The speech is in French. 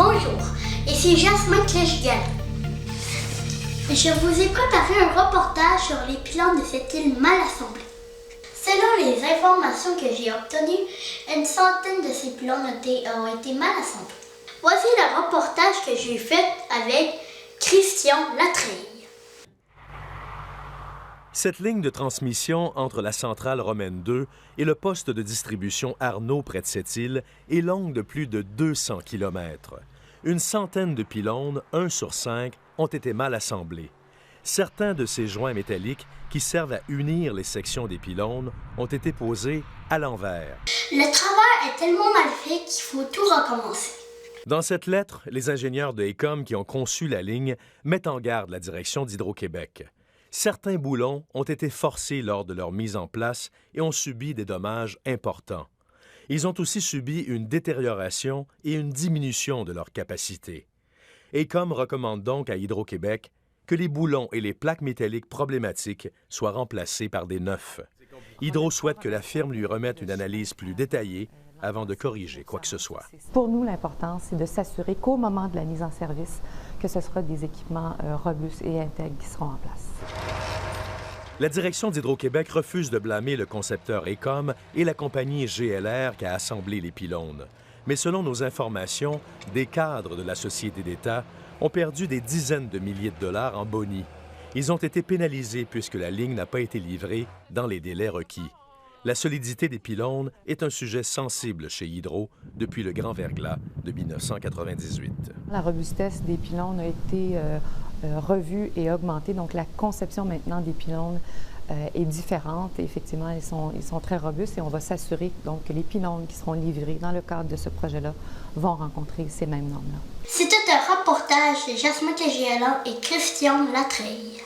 Bonjour, ici Jasmin Clèche-Gall. Je vous ai préparé un reportage sur les pylônes de cette île mal assemblée. Selon les informations que j'ai obtenues, une centaine de ces pylônes ont été mal assemblés. Voici le reportage que j'ai fait avec Christian Latreille. Cette ligne de transmission entre la centrale Romaine 2 et le poste de distribution Arnaud près de cette île est longue de plus de 200 km. Une centaine de pylônes, 1 sur 5, ont été mal assemblés. Certains de ces joints métalliques qui servent à unir les sections des pylônes ont été posés à l'envers. Le travail est tellement mal fait qu'il faut tout recommencer. Dans cette lettre, les ingénieurs de Écom qui ont conçu la ligne mettent en garde la direction d'Hydro-Québec. Certains boulons ont été forcés lors de leur mise en place et ont subi des dommages importants. Ils ont aussi subi une détérioration et une diminution de leur capacité. Écom recommande donc à Hydro-Québec que les boulons et les plaques métalliques problématiques soient remplacés par des neufs. Hydro souhaite que la firme lui remette une analyse plus détaillée avant de corriger quoi que ce soit. Pour nous, l'important, c'est de s'assurer qu'au moment de la mise en service, que ce sera des équipements robustes et intègres qui seront en place. La direction d'Hydro-Québec refuse de blâmer le concepteur Écom et la compagnie GLR qui a assemblé les pylônes. Mais selon nos informations, des cadres de la Société d'État ont perdu des dizaines de milliers de dollars en boni. Ils ont été pénalisés puisque la ligne n'a pas été livrée dans les délais requis. La solidité des pylônes est un sujet sensible chez Hydro depuis le grand verglas de 1998. La robustesse des pylônes a été revue et augmentée, donc la conception maintenant des pylônes est différente. Et effectivement, ils sont très robustes et on va s'assurer donc que les pylônes qui seront livrés dans le cadre de ce projet-là vont rencontrer ces mêmes normes-là. C'était un reportage de Jasmin Clèche-Gall et Christian Latreille.